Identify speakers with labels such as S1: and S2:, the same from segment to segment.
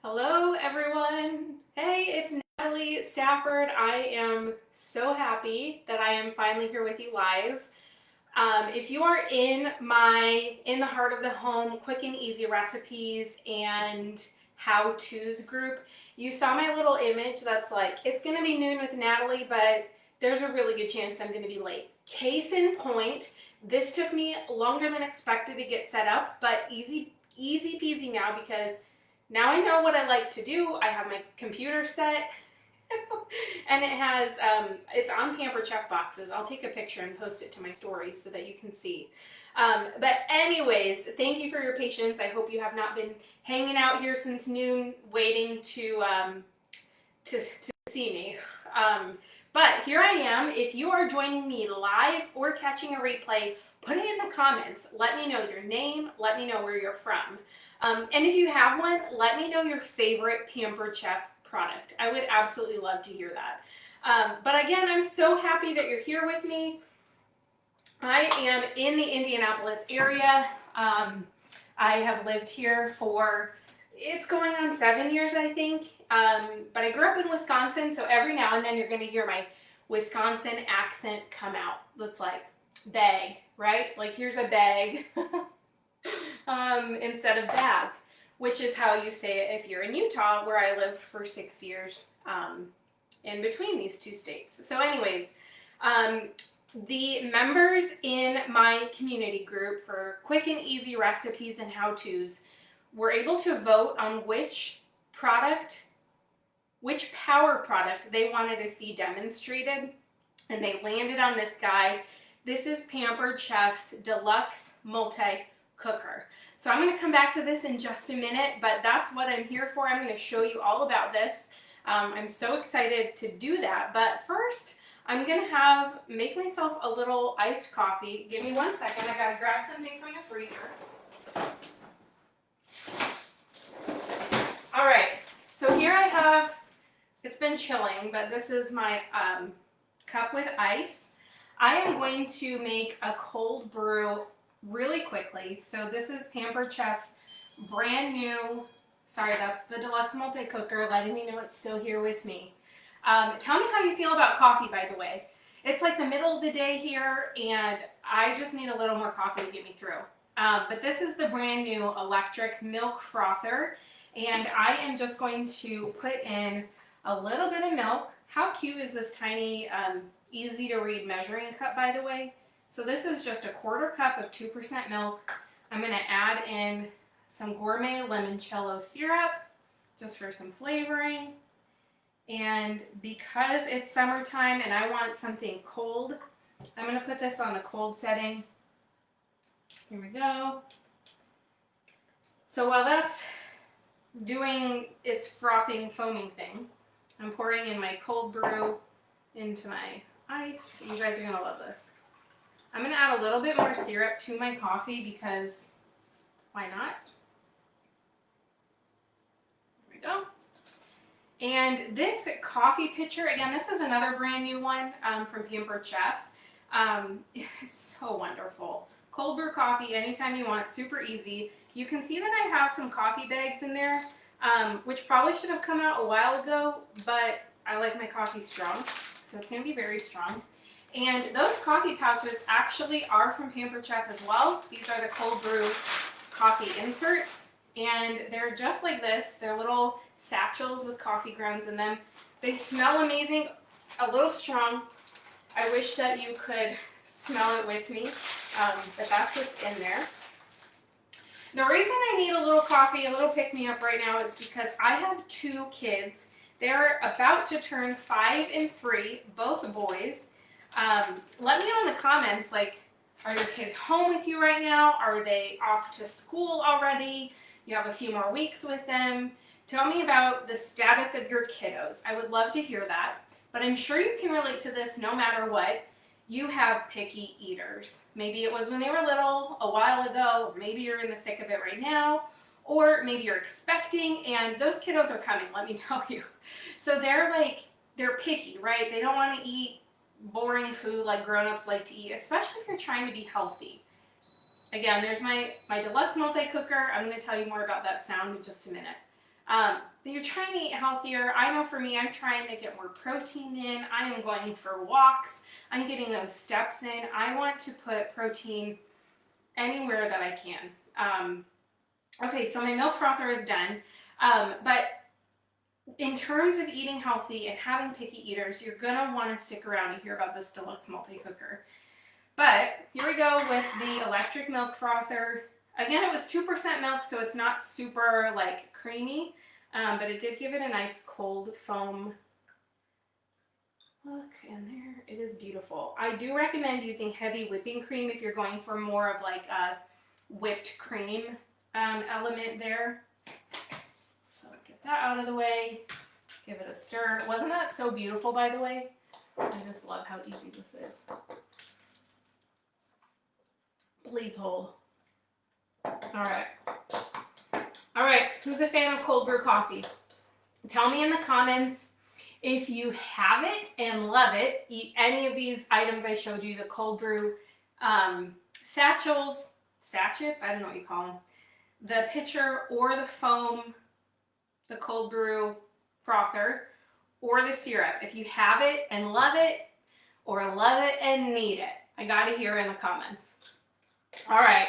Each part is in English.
S1: Hello, everyone. Hey, it's Natalie Stafford. I am so happy that I am finally here with you live. If you are in the heart of the home quick and easy recipes and how-tos group, you saw my little image that's like, it's going to be noon with Natalie, but there's a really good chance I'm going to be late. Case in point, this took me longer than expected to get set up, but easy peasy now because now I know what I like to do. I have my computer set and it's on Pampered Chef boxes. I'll take a picture and post it to my story so that you can see. But anyways, thank you for your patience. I hope you have not been hanging out here since noon waiting to see me. But here I am. If you are joining me live or catching a replay, put it in the comments. Let me know your name. Let me know where you're from. And if you have one, let me know your favorite Pampered Chef product. I would absolutely love to hear that. But again, I'm so happy that you're here with me. I am in the Indianapolis area. I have lived here for, it's going on 7 years, I think. But I grew up in Wisconsin, so every now and then you're going to hear my Wisconsin accent come out. That's like bag, right? Like here's a bag instead of bag, which is how you say it if you're in Utah, where I lived for 6 years in between these two states. So anyways, the members in my community group for quick and easy recipes and how-tos were able to vote on which power product they wanted to see demonstrated, and they landed on this guy. This is Pampered Chef's Deluxe Multi-Cooker. So I'm going to come back to this in just a minute, but that's what I'm here for. I'm going to show you all about this. I'm so excited to do that, but first I'm going to make myself a little iced coffee. Give me 1 second. I got to grab something from the freezer. All right, so here I have, it's been chilling, but this is my cup with ice. I am going to make a cold brew really quickly. So this is Pampered Chef's brand new, sorry, that's the Deluxe Multi-Cooker, letting me know it's still here with me. Tell me how you feel about coffee, by the way. It's like the middle of the day here, and I just need a little more coffee to get me through. But this is the brand new electric milk frother, and I am just going to put in a little bit of milk. How cute is this tiny, easy to read measuring cup, by the way? So this is just a 1/4 cup of 2% milk. I'm going to add in some gourmet limoncello syrup just for some flavoring. And because it's summertime and I want something cold, I'm going to put this on the cold setting. Here we go. So while that's doing its frothing, foaming thing, I'm pouring in my cold brew into my ice. You guys are going to love this. I'm going to add a little bit more syrup to my coffee because why not? There we go. And this coffee pitcher, again, this is another brand new one from Pampered Chef. It's so wonderful. Cold brew coffee anytime you want, super easy. You can see that I have some coffee bags in there, which probably should have come out a while ago, but I like my coffee strong, so it's going to be very strong. And those coffee pouches actually are from Pampered Chef as well. These are the cold brew coffee inserts, and they're just like this. They're little satchels with coffee grounds in them. They smell amazing, a little strong. I wish that you could smell it with me, but that's what's in there. The reason I need a little coffee, a little pick-me-up right now is because I have 2 kids. They're about to turn 5 and 3, both boys. Let me know in the comments, like, are your kids home with you right now? Are they off to school already? You have a few more weeks with them. Tell me about the status of your kiddos. I would love to hear that, but I'm sure you can relate to this no matter what. You have picky eaters. Maybe it was when they were little, a while ago, or maybe you're in the thick of it right now, or maybe you're expecting, and those kiddos are coming, let me tell you. So they're picky, right? They don't want to eat boring food like grown-ups like to eat, especially if you're trying to be healthy. Again, there's my Deluxe Multi-Cooker. I'm going to tell you more about that sound in just a minute. But you're trying to eat healthier. I know for me, I'm trying to get more protein in. I am going for walks. I'm getting those steps in. I want to put protein anywhere that I can. Okay, so my milk frother is done. But in terms of eating healthy and having picky eaters, you're gonna want to stick around to hear about this Deluxe multi-cooker. But here we go with the electric milk frother. Again, it was 2% milk, so it's not super like creamy, but it did give it a nice cold foam look, and there it is, beautiful. I do recommend using heavy whipping cream if you're going for more of like a whipped cream element there. So get that out of the way, give it a stir. Wasn't that so beautiful, by the way? I just love how easy this is. Please hold. All right, who's a fan of cold brew coffee? Tell me in the comments if you have it and love it. Eat any of these items I showed you, the cold brew sachets, I don't know what you call them, the pitcher or the foam, the cold brew frother, or the syrup. If you have it and love it, or love it and need it, I gotta hear in the comments. All right,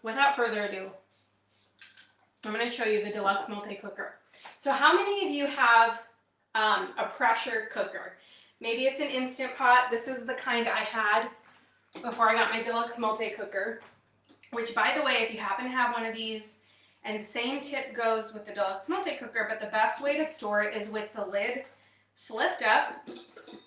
S1: without further ado, I'm going to show you the Deluxe multi-cooker. So how many of you have a pressure cooker? Maybe it's an Instant Pot. This is the kind I had before I got my Deluxe multi-cooker, which, by the way, if you happen to have one of these, and same tip goes with the Deluxe multi-cooker, but the best way to store it is with the lid flipped up.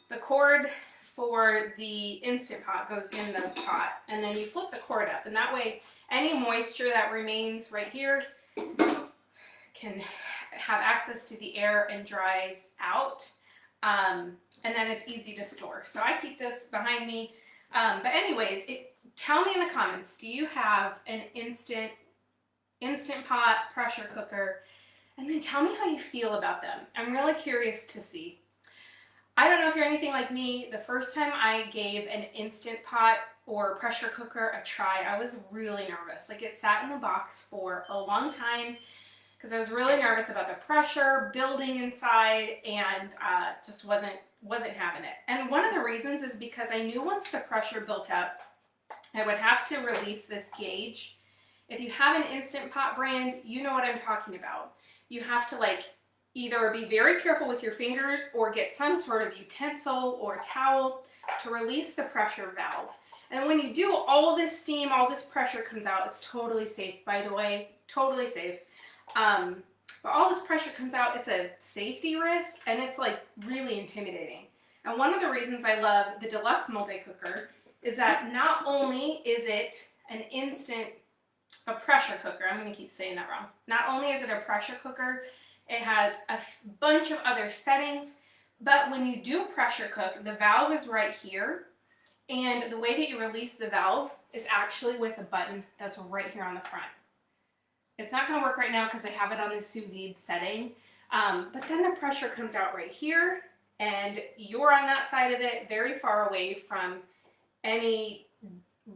S1: The cord for the Instant Pot goes in the pot, and then you flip the cord up, and that way any moisture that remains right here can have access to the air and dries out, and then it's easy to store. So I keep this behind me, but anyways, tell me in the comments, do you have an Instant Pot pressure cooker? And then tell me how you feel about them. I'm really curious to see. I don't know if you're anything like me. The first time I gave an Instant Pot or pressure cooker a try, I was really nervous. Like, it sat in the box for a long time because I was really nervous about the pressure building inside, and just wasn't having it. And one of the reasons is because I knew once the pressure built up, I would have to release this gauge. If you have an Instant Pot brand, you know what I'm talking about. You have to like either be very careful with your fingers or get some sort of utensil or towel to release the pressure valve. And when you do, all this steam, all this pressure comes out. It's totally safe, by the way, totally safe. But all this pressure comes out, it's a safety risk, and it's like really intimidating. And one of the reasons I love the Deluxe multi-cooker is that not only is it a pressure cooker, I'm gonna keep saying that wrong. Not only is it a pressure cooker, it has a bunch of other settings, but when you do pressure cook, the valve is right here, and the way that you release the valve is actually with a button that's right here on the front. It's not gonna work right now because I have it on the sous vide setting, but then the pressure comes out right here, and you're on that side of it, very far away from any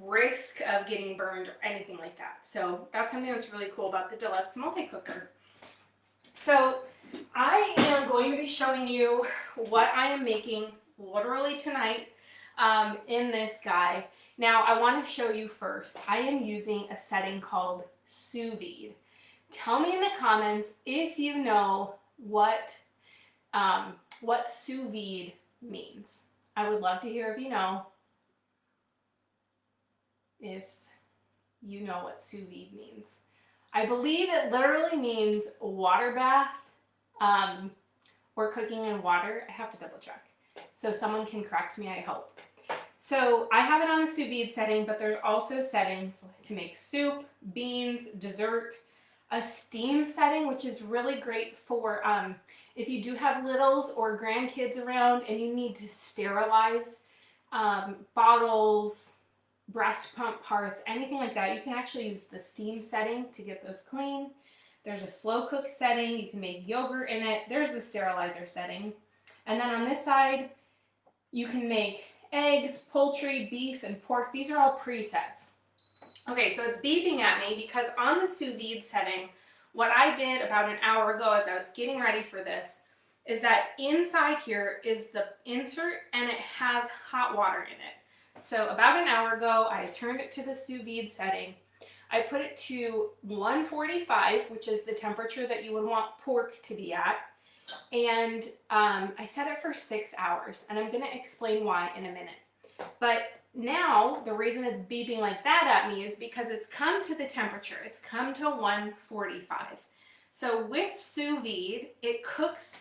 S1: risk of getting burned or anything like that. So that's something that's really cool about the Deluxe multi-cooker. So I am going to be showing you what I am making literally tonight in this guy. Now I want to show you first, I am using a setting called sous vide. Tell me in the comments if you know what sous vide means. I would love to hear if you know. If you know what sous vide means. I believe it literally means water bath, or cooking in water. I have to double check. So someone can correct me, I hope. So I have it on a sous vide setting, but there's also settings to make soup, beans, dessert, a steam setting, which is really great for if you do have littles or grandkids around and you need to sterilize bottles, breast pump parts, anything like that. You can actually use the steam setting to get those clean. There's a slow cook setting. You can make yogurt in it. There's the sterilizer setting. And then on this side, you can make eggs, poultry, beef, and pork. These are all presets. Okay, so it's beeping at me because on the sous vide setting, what I did about an hour ago as I was getting ready for this is that inside here is the insert and it has hot water in it. So about an hour ago, I turned it to the sous vide setting. I put it to 145, which is the temperature that you would want pork to be at. And I set it for 6 hours, and I'm gonna explain why in a minute. But now the reason it's beeping like that at me is because it's come to the temperature. It's come to 145. So with sous vide, it cooks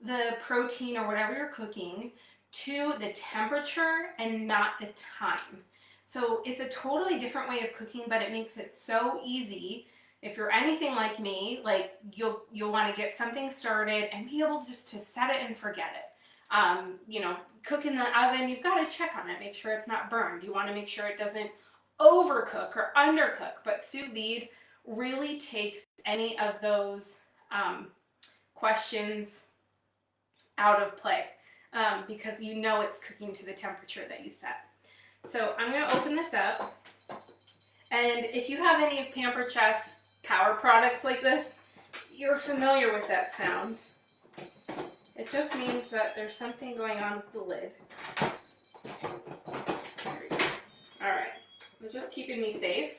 S1: the protein or whatever you're cooking to the temperature and not the time. So it's a totally different way of cooking, but it makes it so easy. If you're anything like me, like you'll want to get something started and be able just to set it and forget it. You know, cook in the oven, you've got to check on it, make sure it's not burned. You want to make sure it doesn't overcook or undercook, but sous vide really takes any of those questions out of play because you know it's cooking to the temperature that you set. So I'm going to open this up, and if you have any of Pampered Chef's power products like this, you're familiar with that sound. It just means that there's something going on with the lid. There we go. All right, it's just keeping me safe.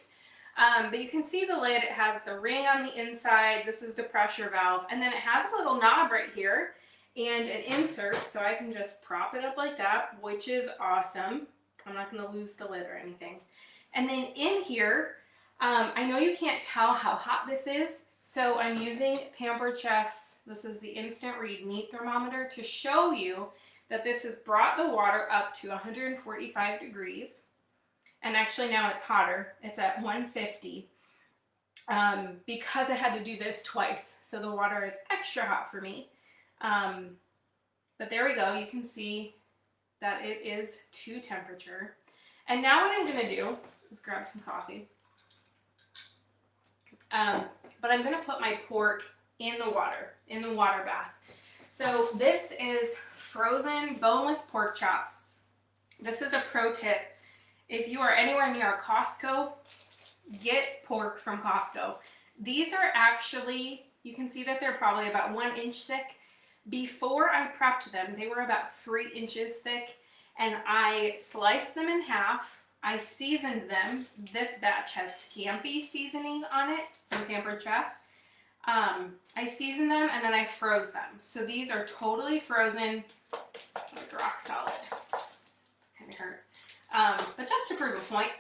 S1: But you can see the lid, it has the ring on the inside, this is the pressure valve, and then it has a little knob right here and an insert, so I can just prop it up like that, which is awesome. I'm not going to lose the lid or anything. And then in here, I know you can't tell how hot this is, so I'm using Pampered Chef's, this is the Instant Read Meat Thermometer, to show you that this has brought the water up to 145 degrees. And actually now it's hotter, it's at 150, because I had to do this twice, so the water is extra hot for me. But there we go, you can see that it is to temperature. And now what I'm gonna do is grab some coffee. But I'm gonna put my pork in the water bath. So this is frozen boneless pork chops. This is a pro tip. If you are anywhere near a Costco, get pork from Costco. These are actually, you can see that they're probably about 1 inch thick. Before I prepped them, they were about 3 inches thick, and I sliced them in half. I seasoned them. This batch has scampi seasoning on it from Pampered Chef. I seasoned them and then I froze them. So these are totally frozen, like rock solid. Kind of hurt. But just to prove a point.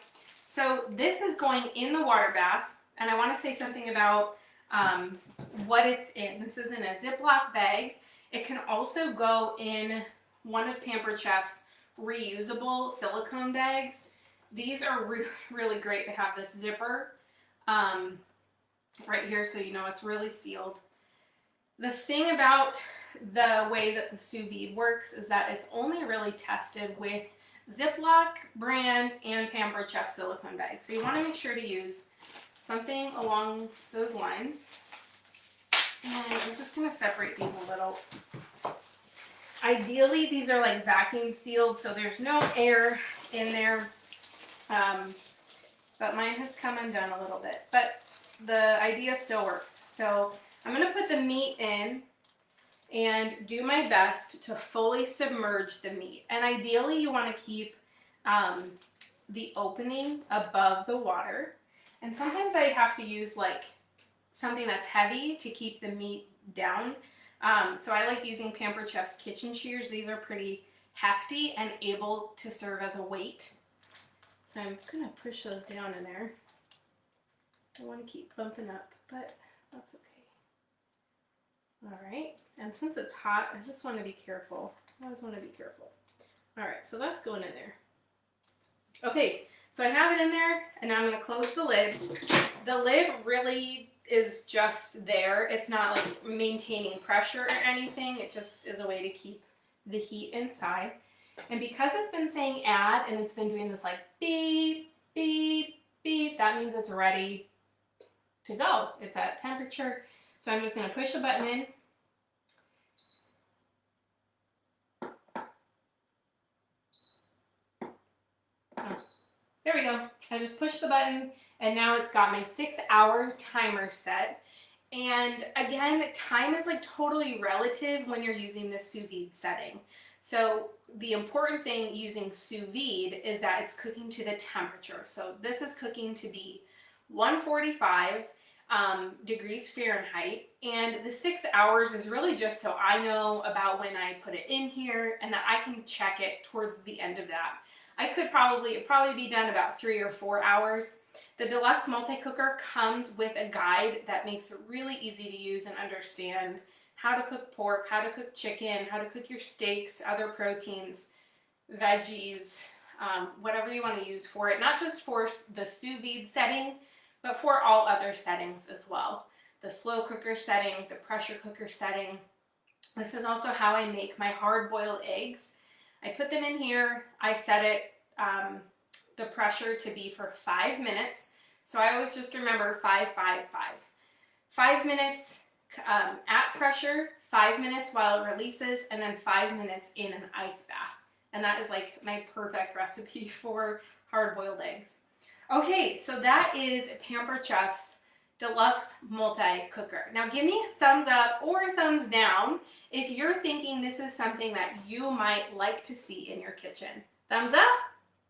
S1: So this is going in the water bath, and I want to say something about what it's in. This is in a Ziploc bag. It can also go in one of Pampered Chef's reusable silicone bags. These are really great to have this zipper right here, so you know it's really sealed. The thing about the way that the sous vide works is that it's only really tested with Ziploc brand and Pampered Chef silicone bags. So you want to make sure to use something along those lines. And I'm just going to separate these a little. Ideally, these are like vacuum sealed, so there's no air in there. But mine has come undone a little bit. But the idea still works. So I'm going to put the meat in and do my best to fully submerge the meat. And ideally, you want to keep the opening above the water. And sometimes I have to use like something that's heavy to keep the meat down. So I like using Pampered Chef's kitchen shears. These are pretty hefty and able to serve as a weight. So I'm going to push those down in there. I want to keep bumping up, but that's okay. All right, and since it's hot, I just want to be careful. I always want to be careful. All right, so that's going in there. Okay, so I have it in there, and now I'm going to close the lid. The lid really is just there. It's not like maintaining pressure or anything. It just is a way to keep the heat inside. And because it's been saying add, and it's been doing this like beep, beep, beep, that means it's ready to go. It's at temperature. So I'm just going to push the button in. Oh, there we go. I just pushed the button, and now it's got my 6-hour timer set. And again, time is like totally relative when you're using the sous vide setting. So the important thing using sous vide is that it's cooking to the temperature. So this is cooking to be 145 degrees Fahrenheit, and the 6 hours is really just so I know about when I put it in here and that I can check it towards the end of that. It'd probably be done about 3 or 4 hours. The Deluxe multi-cooker comes with a guide that makes it really easy to use and understand how to cook pork, how to cook chicken, how to cook your steaks, other proteins, veggies, whatever you want to use for it. Not just for the sous vide setting, but for all other settings as well. The slow cooker setting, the pressure cooker setting. This is also how I make my hard-boiled eggs. I put them in here. I set it, the pressure to be for 5 minutes. So I always just remember 5, 5, 5. 5 minutes at pressure, 5 minutes while it releases, and then 5 minutes in an ice bath. And that is like my perfect recipe for hard-boiled eggs. Okay, so that is Pampered Chef's Deluxe multi-cooker. Now give me a thumbs up or a thumbs down if you're thinking this is something that you might like to see in your kitchen. Thumbs up?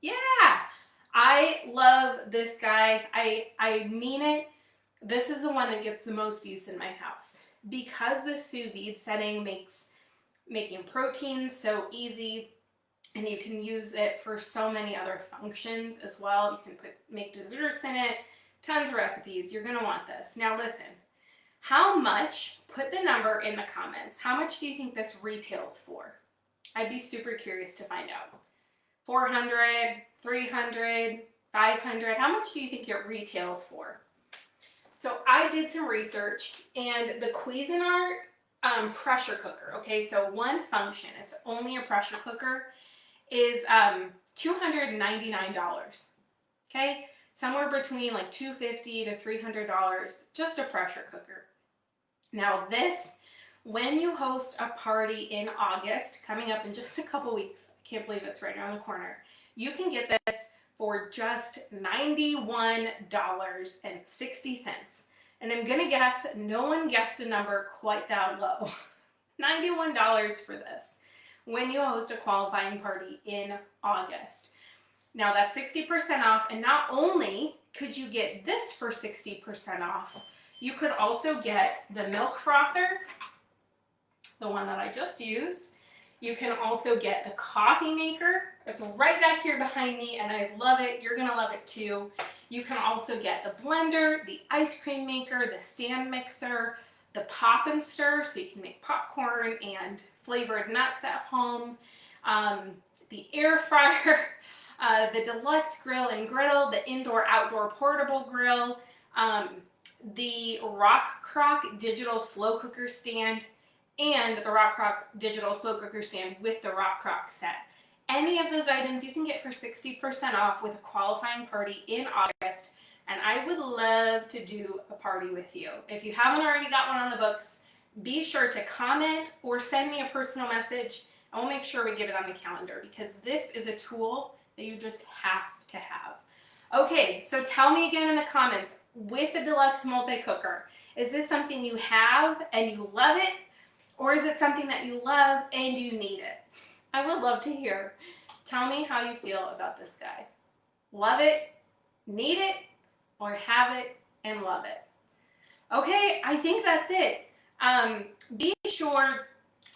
S1: Yeah! I love this guy. I mean it. This is the one that gets the most use in my house because the sous vide setting makes making proteins so easy, and you can use it for so many other functions as well. You can make desserts in it, tons of recipes. You're gonna want this. Now listen, how much, put the number in the comments. How much do you think this retails for? I'd be super curious to find out. 400, 300, 500, how much do you think it retails for? So I did some research, and the Cuisinart pressure cooker, okay, so one function, it's only a pressure cooker, is $299, okay? Somewhere between like $250 to $300, just a pressure cooker. Now this, when you host a party in August, coming up in just a couple weeks, I can't believe it's right around the corner, you can get this for just $91.60. And I'm gonna guess no one guessed a number quite that low. $91 for this when you host a qualifying party in August. Now that's 60% off, and not only could you get this for 60% off, you could also get the milk frother, the one that I just used. You can also get the coffee maker. It's right back here behind me, and I love it. You're gonna love it too. You can also get the blender, the ice cream maker, the stand mixer, the pop and stir, so you can make popcorn and flavored nuts at home, the air fryer, the Deluxe grill and griddle, the indoor-outdoor portable grill, the Rock Crock digital slow cooker stand, and the Rock Crock digital slow cooker stand with the Rock Crock set. Any of those items you can get for 60% off with a qualifying party in August, and I would love to do a party with you. If you haven't already got one on the books, be sure to comment or send me a personal message, and we'll make sure we get it on the calendar, because this is a tool that you just have to have. Okay, so tell me again in the comments, with the Deluxe multi-cooker, is this something you have and you love it? Or is it something that you love and you need it? I would love to hear. Tell me how you feel about this guy. Love it, need it, or have it and love it. Okay, I think that's it. Be sure,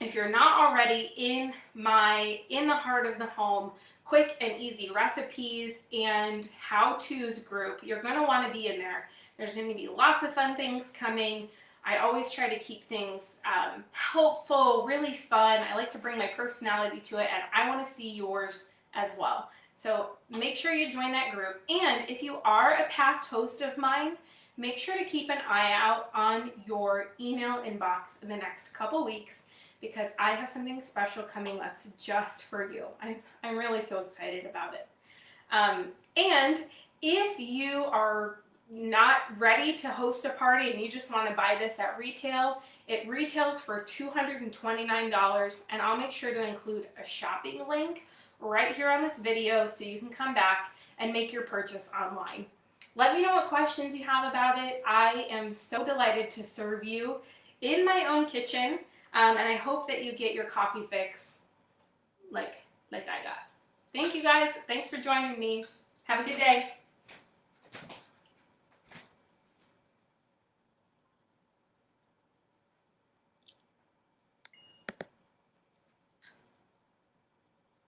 S1: if you're not already, in the Heart of the Home quick and easy recipes and how-tos group, you're going to want to be in there. There's going to be lots of fun things coming. I always try to keep things helpful, really fun. I like to bring my personality to it, and I want to see yours as well. So make sure you join that group. And if you are a past host of mine, make sure to keep an eye out on your email inbox in the next couple weeks, because I have something special coming that's just for you. I'm really so excited about it. And if you are not ready to host a party and you just want to buy this at retail, it retails for $229, and I'll make sure to include a shopping link right here on this video so you can come back and make your purchase online. Let me know what questions you have about it. I am so delighted to serve you in my own kitchen, and I hope that you get your coffee fix like I got. Thank you guys. Thanks for joining me. Have a good day.